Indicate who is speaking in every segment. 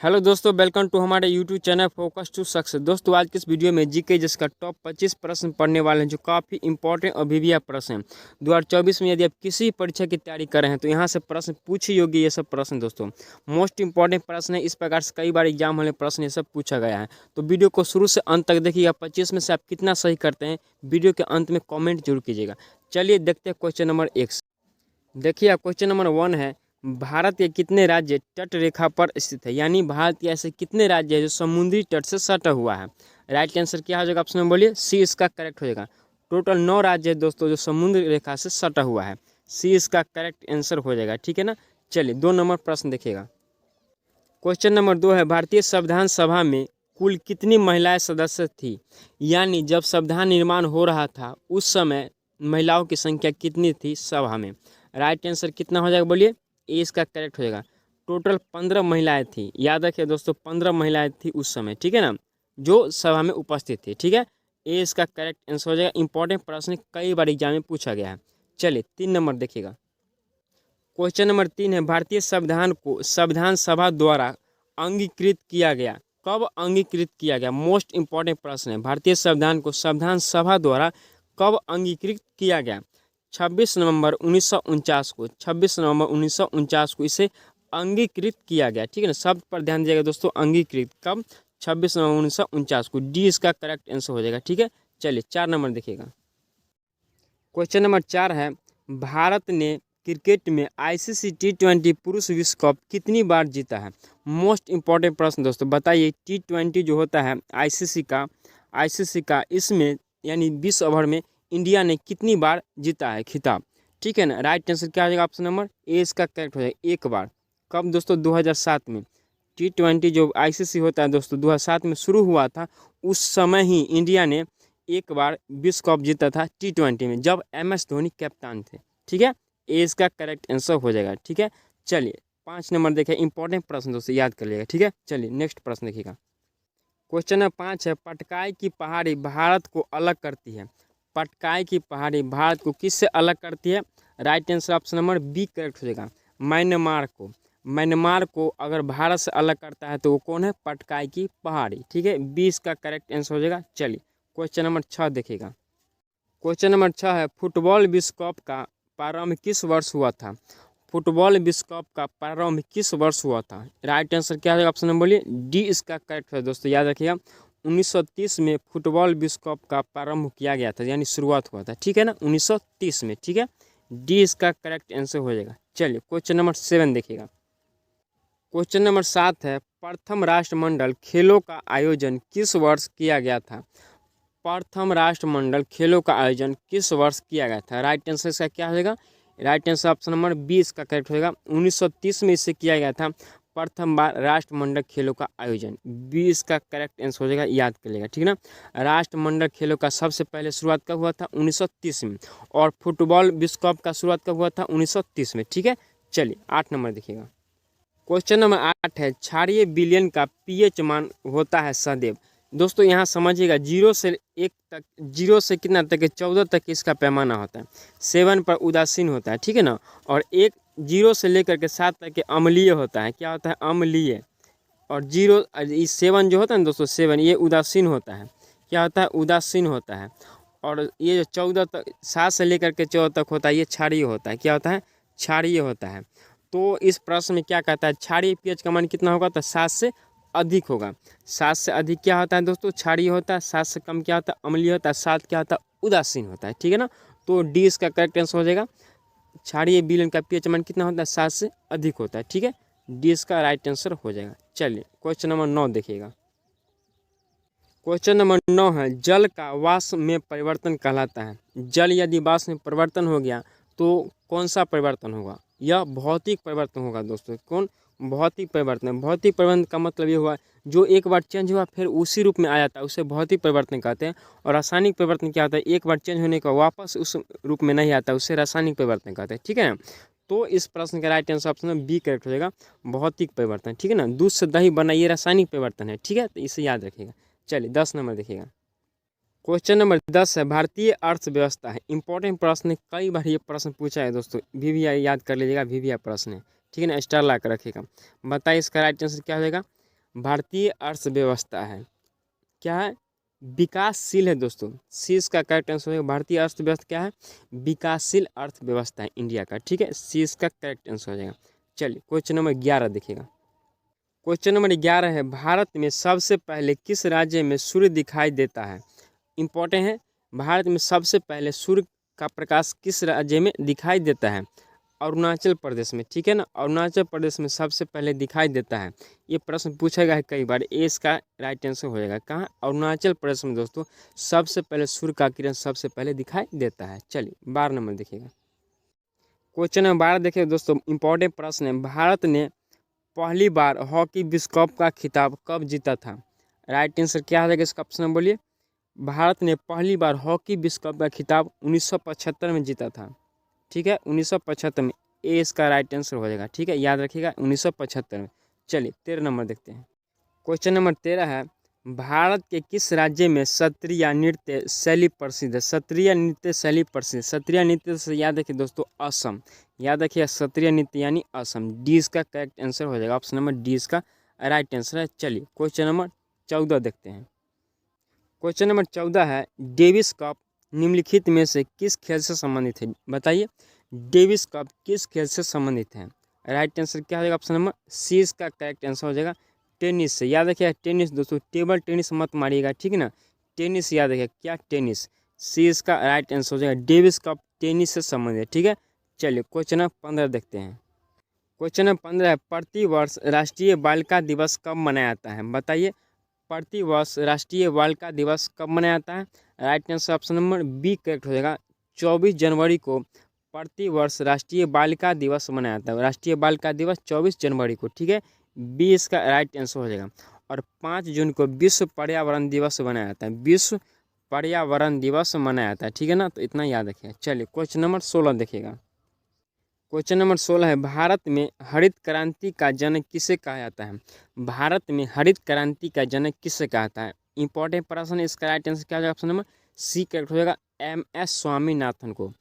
Speaker 1: Hello दोस्तों, welcome to हमारे YouTube channel focus to success. दोस्तों आज की इस वीडियो में जीके जिसका टॉप 25 प्रश्न पढ़ने वाले हैं जो काफ़ी इंपॉर्टेंट और वीवीआई प्रश्न हैं। 2024 में यदि आप किसी परीक्षा की तैयारी कर रहे हैं तो यहाँ से प्रश्न पूछे योग्य ये सब प्रश्न दोस्तों मोस्ट इंपॉर्टेंट प्रश्न है। इस प्रकार से कई बार एग्जाम वाले प्रश्न ये सब पूछा गया है, तो वीडियो को शुरू से अंत तक देखिएगा। 25 में से आप कितना सही करते हैं वीडियो के अंत में कॉमेंट जरूर कीजिएगा। चलिए देखते हैं क्वेश्चन नंबर 1। देखिए क्वेश्चन नंबर 1 है, भारत के कितने राज्य तट रेखा पर स्थित है? यानी भारत के ऐसे कितने राज्य हैं जो समुद्री तट से सटा हुआ है? राइट आंसर क्या हो जाएगा? ऑप्शन में बोलिए। सी इसका करेक्ट हो जाएगा। टोटल 9 राज्य है दोस्तों जो समुद्र रेखा से सटा हुआ है। सी इसका करेक्ट आंसर हो जाएगा, ठीक है ना। चलिए 2 नंबर प्रश्न देखिएगा। क्वेश्चन नंबर 2 है, भारतीय संविधान सभा में कुल कितनी महिलाएं सदस्य थी? यानी जब संविधान निर्माण हो रहा था उस समय महिलाओं की संख्या कितनी थी सभा में? राइट आंसर कितना हो जाएगा बोलिए। ए इसका करेक्ट हो जाएगा। टोटल 15 महिलाएं थी। याद रखिए दोस्तों 15 महिलाएं थी उस समय, ठीक है ना, जो सभा में उपस्थित थी, ठीक है। ए इसका करेक्ट आंसर हो जाएगा। इंपॉर्टेंट प्रश्न कई बार एग्जाम में पूछा गया है। चलिए 3 नंबर देखिएगा। क्वेश्चन नंबर 3 है, भारतीय संविधान को संविधान सभा द्वारा अंगीकृत किया गया। कब अंगीकृत किया गया? मोस्ट इंपॉर्टेंट प्रश्न है। भारतीय संविधान को संविधान सभा द्वारा कब अंगीकृत किया गया? 26 नवंबर 1949 को। 26 नवंबर 1949 को इसे अंगीकृत किया गया, ठीक है ना। शब्द पर ध्यान दीजिएगा दोस्तों, अंगीकृत कब? 26 नवंबर 1949 को। डी इसका करेक्ट आंसर हो जाएगा, ठीक है। चलिए 4 नंबर देखिएगा। क्वेश्चन नंबर 4 है, भारत ने क्रिकेट में आईसीसी T20 पुरुष विश्व कप कितनी बार जीता है? मोस्ट इंपॉर्टेंट प्रश्न दोस्तों, बताइए T20 जो होता है आईसीसी का इसमें यानी 20 ओवर में इंडिया ने कितनी बार जीता है खिताब? ठीक है ना। राइट आंसर क्या हो जाएगा? ऑप्शन नंबर ए इसका करेक्ट हो जाएगा, एक बार। कब दोस्तों? 2007 में। T20 जो आईसीसी होता है दोस्तों 2007 में शुरू हुआ था। उस समय ही इंडिया ने एक बार विश्व कप जीता था T20 में, जब MS धोनी कप्तान थे, ठीक है। ए इसका करेक्ट आंसर हो जाएगा, ठीक है। चलिए 5 नंबर देखें, इंपॉर्टेंट प्रश्न दोस्तों याद कर लीजिएगा, ठीक है। चलिए नेक्स्ट प्रश्न देखिएगा। क्वेश्चन नंबर 5 है, पटकाई की पहाड़ी भारत को अलग करती है। पटकाई की पहाड़ी भारत को किससे अलग करती है? Right answer option number B correct हो जाएगा, म्यांमार को। म्यांमार को अगर भारत से अलग करता है तो वो कौन है? पटकाई की पहाड़ी, ठीक है। बी इसका करेक्ट आंसर हो जाएगा। चलिए क्वेश्चन नंबर 6 देखिएगा। क्वेश्चन नंबर 6 है, फुटबॉल विश्व कप का प्रारंभ किस वर्ष हुआ था? फुटबॉल विश्व कप का प्रारंभ किस वर्ष हुआ था? राइट आंसर क्या है? ऑप्शन नंबर बोलिए। डी इसका करेक्ट है दोस्तों, याद रखिएगा 1930 में फुटबॉल विश्व कप का प्रारंभ किया गया था, यानी शुरुआत हुआ था, ठीक है ना, 1930 में, ठीक है। डी इसका करेक्ट आंसर हो जाएगा। चलिए क्वेश्चन नंबर 7 देखिएगा। क्वेश्चन नंबर 7 है, प्रथम राष्ट्रमंडल खेलों का आयोजन किस वर्ष किया गया था? प्रथम राष्ट्रमंडल खेलों का आयोजन किस वर्ष किया गया था? राइट आंसर इसका क्या हो जाएगा? राइट आंसर ऑप्शन नंबर 20 का करेक्ट होगा। 1930 में इसे किया गया था प्रथम बार राष्ट्रमंडल खेलों का आयोजन। 20 का करेक्ट आंसर हो जाएगा, याद कर लेगा, ठीक है ना। राष्ट्रमंडल खेलों का सबसे पहले शुरुआत कब हुआ था? 1930 में। और फुटबॉल विश्व कप का शुरुआत कब हुआ था? 1930 में, ठीक है। चलिए 8 नंबर देखिएगा। क्वेश्चन नंबर 8 है, क्षारीय विलयन का पीएच मान होता है सदैव। दोस्तों यहाँ समझिएगा 0 से 1 तक, 0 से कितना तक है? 14 तक इसका पैमाना होता है। 7 पर उदासीन होता है, ठीक है ना। और 0 से लेकर के 7 तक के अम्लीय होता है। क्या होता है? अम्लीय। और 7 जो होता है ना दोस्तों, 7 ये उदासीन होता है। क्या होता है? उदासीन होता है। और ये जो 14 तक, 7 से लेकर के 14 तक होता है, ये क्षारीय होता है। क्या होता है? क्षारीय होता है। तो इस प्रश्न में क्या कहता है? क्षारीय पीएच का मान कितना होगा? तो 7 से अधिक होगा। 7 से अधिक क्या होता है दोस्तों? क्षारीय होता है। 7 से कम क्या होता है? अम्लीय होता है। 7 क्या होता है? उदासीन होता है, ठीक है ना। तो डी इसका करेक्ट आंसर हो जाएगा। क्षारीय विलयन का पीएच मान कितना होता है? 7 से अधिक होता है, ठीक है। डी इसका राइट आंसर हो जाएगा। चलिए क्वेश्चन नंबर 9 देखिएगा। क्वेश्चन नंबर 9 है, जल का वाष्प में परिवर्तन कहलाता है। जल यदि वाष्प में परिवर्तन हो गया तो कौन सा परिवर्तन होगा? यह भौतिक परिवर्तन होगा दोस्तों। कौन? भौतिक परिवर्तन। भौतिक परिवर्तन का मतलब ये हुआ जो एक बार चेंज हुआ फिर उसी रूप में आ जाता है, उसे भौतिक परिवर्तन कहते हैं। और रासायनिक परिवर्तन क्या होता है? एक बार चेंज होने का वापस उस रूप में नहीं आता, उसे रासायनिक परिवर्तन कहते हैं, ठीक है ना। तो इस प्रश्न का right answer option B correct हो जाएगा, भौतिक परिवर्तन, ठीक है ना। दूध से दही बना ये रासायनिक परिवर्तन है, ठीक है, तो इसे याद रखिएगा। चलिए 10 नंबर देखिएगा। क्वेश्चन नंबर 10 है, भारतीय अर्थव्यवस्था है। इंपॉर्टेंट प्रश्न है, कई बार ये प्रश्न पूछा है दोस्तों। VVI याद कर लीजिएगा, VVI प्रश्न है, ठीक है ना। स्टार ला कर रखिएगा। बताइए इसका राइट आंसर क्या हो जाएगा? भारतीय अर्थव्यवस्था है, क्या है, विकासशील है दोस्तों। सी इसका करेक्ट आंसर होगा। भारतीय अर्थव्यवस्था क्या है, विकासशील अर्थव्यवस्था है इंडिया का, ठीक है, सी इसका करेक्ट आंसर हो जाएगा। चलिए क्वेश्चन नंबर 11 देखिएगा। क्वेश्चन नंबर 11 है, भारत में सबसे पहले किस राज्य में सूर्य दिखाई देता है। इंपॉर्टेंट है, भारत में सबसे पहले सूर्य का प्रकाश किस राज्य में दिखाई देता है। अरुणाचल प्रदेश में, ठीक है ना, अरुणाचल प्रदेश में सबसे पहले दिखाई देता है। ये प्रश्न पूछा गया है कई बार, ए इसका राइट आंसर हो जाएगा। कहाँ, अरुणाचल प्रदेश में दोस्तों सबसे पहले सूर्य का किरण सबसे पहले दिखाई देता है। चलिए 12 नंबर देखिएगा। क्वेश्चन नंबर 12 देखिए दोस्तों, इंपॉर्टेंट प्रश्न है, भारत ने पहली बार हॉकी विश्व कप का खिताब कब जीता था। राइट आंसर क्या हो जाएगा इसका, ऑप्शन बोलिए। भारत ने पहली बार हॉकी विश्व कप का खिताब 1975 में जीता था, ठीक है, 1975 में, ए इसका राइट आंसर हो जाएगा, ठीक है, याद रखिएगा 1975 में। चलिए 13 नंबर देखते हैं। क्वेश्चन नंबर 13 है, भारत के किस राज्य में सत्रिया नृत्य शैली प्रसिद्ध है। सत्रिया नृत्य शैली प्रसिद्ध, सत्रिया नृत्य से याद रखिए दोस्तों असम, याद रखिए सत्रिया नृत्य यानी असम, डी इसका करेक्ट आंसर हो जाएगा, ऑप्शन नंबर डी इसका राइट आंसर है। चलिए क्वेश्चन नंबर 14 देखते हैं। क्वेश्चन नंबर 14 है, डेविस कप निम्नलिखित में से किस खेल से संबंधित है। बताइए डेविस कप किस खेल से संबंधित है। राइट आंसर क्या हो जाएगा, ऑप्शन नंबर सी इसका करेक्ट आंसर हो जाएगा, टेनिस से। याद रखिए टेनिस दोस्तों, टेबल टेनिस मत मारिएगा, ठीक है ना, टेनिस याद रखिए, क्या टेनिस, सी इसका राइट आंसर हो जाएगा, डेविस कप टेनिस से संबंधित है, ठीक है। चलिए क्वेश्चन नंबर 15 देखते हैं। क्वेश्चन नंबर 15 है, प्रतिवर्ष राष्ट्रीय बालिका दिवस कब मनाया जाता है। बताइए प्रतिवर्ष राष्ट्रीय बालिका दिवस कब मनाया जाता है। Right answer option number B correct हो जाएगा, 24 जनवरी को प्रतिवर्ष राष्ट्रीय बालिका दिवस मनाया जाता है। राष्ट्रीय बालिका दिवस 24 जनवरी को, ठीक है, बी इसका राइट आंसर हो जाएगा। और 5 जून को विश्व पर्यावरण दिवस मनाया जाता है, विश्व पर्यावरण दिवस मनाया जाता है, ठीक है ना, तो इतना याद रखिए। चलिए क्वेश्चन नंबर 16 देखिएगा। क्वेश्चन नंबर 16 है, भारत में हरित क्रांति का जनक किसे कहा जाता है। भारत में हरित क्रांति का जनक किसे कहा जाता है। इंपॉर्टेंट प्रश्न, इसका राइट आंसर क्या हो जाएगा, ऑप्शन नंबर सी करेक्ट हो जाएगा, एम.एस. स्वामीनाथन को,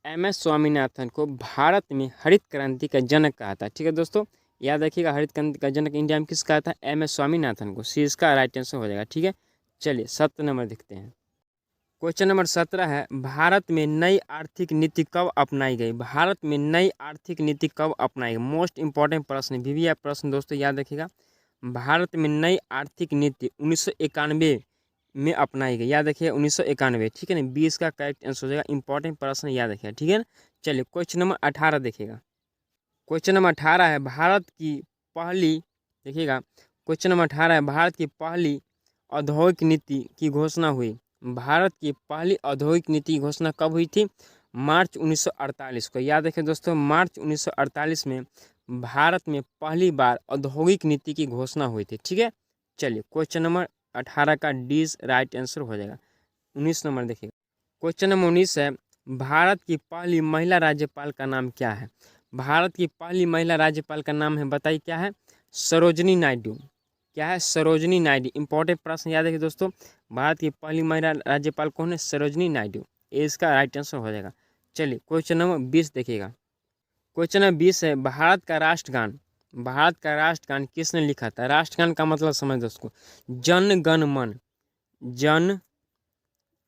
Speaker 1: एम.एस. स्वामीनाथन को भारत में हरित क्रांति का जनक कहा था, ठीक है दोस्तों, याद रखिएगा हरित क्रांति का जनक इंडिया में किस कहा था, एम.एस. स्वामीनाथन को, सी इसका राइट आंसर हो जाएगा, ठीक है। चलिए 7 नंबर देखते हैं। क्वेश्चन नंबर 17 है, भारत में नई आर्थिक नीति कब अपनाई गई। भारत में नई आर्थिक नीति कब अपनाई गई, मोस्ट इंपॉर्टेंट प्रश्न, वीवीआई प्रश्न दोस्तों, याद रखिएगा। भारत में नई आर्थिक नीति 1991 में अपनाई गई, याद रखिए 1991, ठीक है ना, 20 का करेक्ट आंसर हो जाएगा। इंपॉर्टेंट प्रश्न याद रखिएगा, ठीक है ना। चलिए क्वेश्चन नंबर 18 देखिएगा। क्वेश्चन नंबर 18 है, भारत की पहली, देखिएगा क्वेश्चन नंबर 18 है, भारत की पहली औद्योगिक नीति की घोषणा हुई। भारत की पहली औद्योगिक नीति की घोषणा कब हुई थी, मार्च 1948 को, याद रखें दोस्तों, मार्च 1948 में भारत में पहली बार औद्योगिक नीति की घोषणा हुई थी, ठीक है। चलिए क्वेश्चन नंबर 18 का डी राइट आंसर हो जाएगा। 19 नंबर देखिएगा। क्वेश्चन नंबर 19 है, भारत की पहली महिला राज्यपाल का नाम क्या है। भारत की पहली महिला राज्यपाल का नाम है, बताइए क्या है, सरोजनी नायडू, क्या है, सरोजनी नायडू। इंपॉर्टेंट प्रश्न याद रखिए दोस्तों, भारत की पहली महिला राज्यपाल कौन है, सरोजनी नायडू, ये इसका राइट आंसर हो जाएगा। चलिए क्वेश्चन नंबर 20 देखिएगा। क्वेश्चन नंबर 20 है, भारत का राष्ट्रगान, भारत का राष्ट्रगान किसने लिखा था। राष्ट्रगान का मतलब समझ दोस्तों, जन गण मन, जन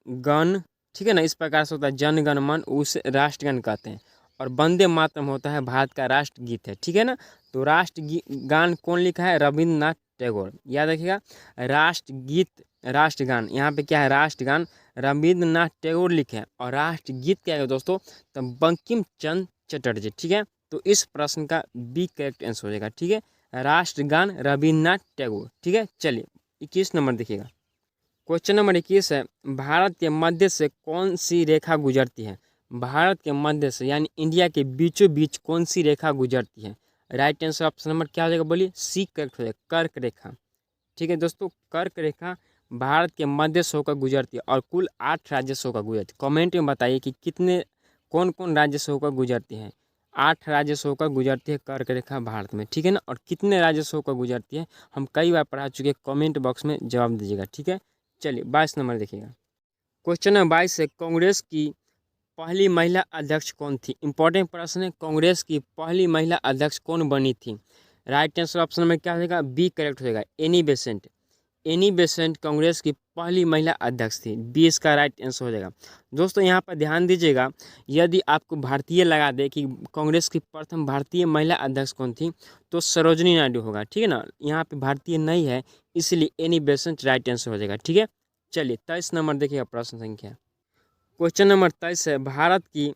Speaker 1: गण, ठीक है ना, इस प्रकार से होता है, जन गण मन उसे राष्ट्रगान कहते हैं। और वंदे मातरम होता है भारत का राष्ट्रगीत है, ठीक है ना। तो राष्ट्रगान कौन लिखा है, रविंद्रनाथ टैगोर, याद रखिएगा। राष्ट्रगीत, राष्ट्रगान, यहाँ पे क्या है, राष्ट्रगान रविंद्रनाथ टैगोर लिखे हैं। और राष्ट्रगीत क्या है दोस्तों, तो बंकिम चंद्र चटर्जी, ठीक है। तो इस प्रश्न का बी करेक्ट आंसर हो जाएगा, ठीक है, राष्ट्रगान रविंद्रनाथ टैगोर, ठीक है। चलिए 21 नंबर देखिएगा। क्वेश्चन नंबर 21 है, भारत के मध्य से कौन सी रेखा गुजरती है। भारत के मध्य से यानी इंडिया के बीचों बीच कौन सी रेखा गुजरती है। राइट आंसर ऑप्शन नंबर क्या हो जाएगा, बोलिए, सी करेक्ट हो जाएगा, कर्क रेखा, ठीक है दोस्तों, कर्क रेखा भारत के मध्य से होकर गुजरती है। और कुल 8 राज्य से होकर गुजरती है। कमेंट में बताइए कि कितने, कौन कौन राज्य से होकर गुजरती है। 8 राज्य से होकर गुजरती है कर्क रेखा भारत में, ठीक है ना। और कितने राज्य से होकर गुजरती है हम कई बार पढ़ा चुके हैं, कमेंट बॉक्स में जवाब दीजिएगा, ठीक है। चलिए 22 नंबर देखिएगा। क्वेश्चन नंबर 22 है, कांग्रेस की पहली महिला अध्यक्ष कौन थी। इंपॉर्टेंट प्रश्न है, कांग्रेस की पहली महिला अध्यक्ष कौन बनी थी। राइट आंसर ऑप्शन नंबर क्या हो जाएगा, बी करेक्ट हो जाएगा। Annie Besant, Annie Besant Congress की पहली महिला अध्यक्ष थी, बी इसका राइट आंसर हो जाएगा। दोस्तों यहाँ पर ध्यान दीजिएगा, यदि आपको भारतीय लगा दे कि कांग्रेस की प्रथम भारतीय महिला अध्यक्ष कौन थी, तो सरोजनी नायडू होगा, ठीक है ना। यहाँ पे भारतीय नहीं है, इसलिए एनी बेसेंट राइट आंसर हो जाएगा, ठीक है। चलिए 23 नंबर देखिएगा प्रश्न संख्या। क्वेश्चन नंबर 23 है, भारत की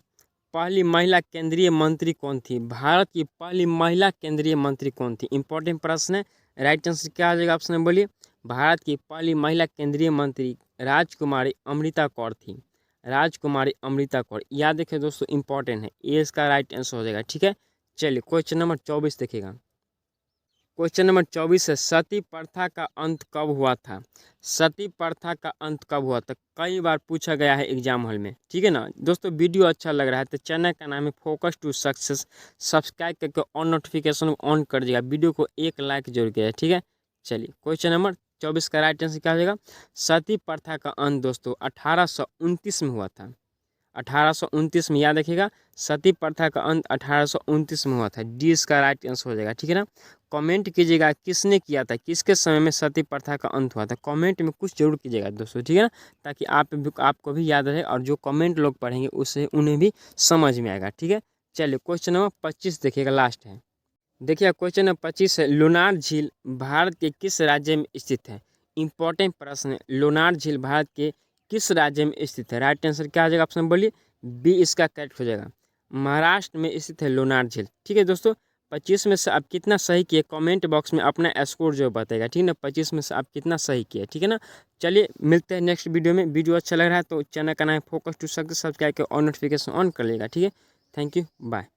Speaker 1: पहली महिला केंद्रीय मंत्री कौन थी, भारत की पहली महिला केंद्रीय मंत्री कौन थी, इंपॉर्टेंट प्रश्न है। राइट आंसर क्या आ जाएगा ऑप्शन में, बोलिए। भारत की पहली महिला केंद्रीय मंत्री राजकुमारी अमृता कौर थी, राजकुमारी अमृता कौर, याद रखिए दोस्तों, इंपॉर्टेंट है, ये इसका राइट आंसर हो जाएगा, ठीक है। चलिए क्वेश्चन नंबर 24 देखिएगा। क्वेश्चन नंबर 24 है, सती प्रथा का अंत कब हुआ था, सती प्रथा का अंत कब हुआ था, कई बार पूछा गया है एग्जाम हॉल में, ठीक है ना। दोस्तों वीडियो अच्छा लग रहा है तो चैनल का नाम है फोकस टू सक्सेस, सब्सक्राइब करके ऑन नोटिफिकेशन को ऑन कर दीजिएगा, वीडियो को एक लाइक जरूर किया, ठीक है। चलिए क्वेश्चन नंबर 24 का राइट आंसर क्या हो जाएगा, सती प्रथा का अंत दोस्तों 1829 में हुआ था, 1829 में, याद रखिएगा, सती प्रथा का अंत 1829 में हुआ था, डी इसका राइट आंसर हो जाएगा, ठीक है ना। कमेंट कीजिएगा किसने किया था, किसके समय में सती प्रथा का अंत हुआ था, कमेंट में कुछ जरूर कीजिएगा दोस्तों, ठीक है ना, ताकि आपको भी याद रहे और जो कमेंट लोग पढ़ेंगे उससे उन्हें भी समझ में आएगा, ठीक है। चलिए क्वेश्चन नंबर 25 देखिएगा, लास्ट है। देखिए क्वेश्चन नंबर 25 है, लोनार झील भारत के किस राज्य में स्थित है, इंपॉर्टेंट प्रश्न है। लोनार झील भारत के किस राज्य में स्थित है, राइट आंसर क्या आ जाएगा ऑप्शन बोलिए, बी इसका करेक्ट हो जाएगा, महाराष्ट्र में स्थित है लोनार झील, ठीक है दोस्तों। 25 में से आप कितना सही किए कमेंट बॉक्स में अपना स्कोर जो बताएगा, ठीक है ना, 25 में से आप कितना सही किए, ठीक है ना। चलिए मिलते हैं नेक्स्ट वीडियो में, वीडियो अच्छा लग रहा है तो चैनल का नाम फोकस टू सक्सेस, सब्सक्राइब कर और नोटिफिकेशन ऑन कर लेगा, ठीक है। Thank you, bye.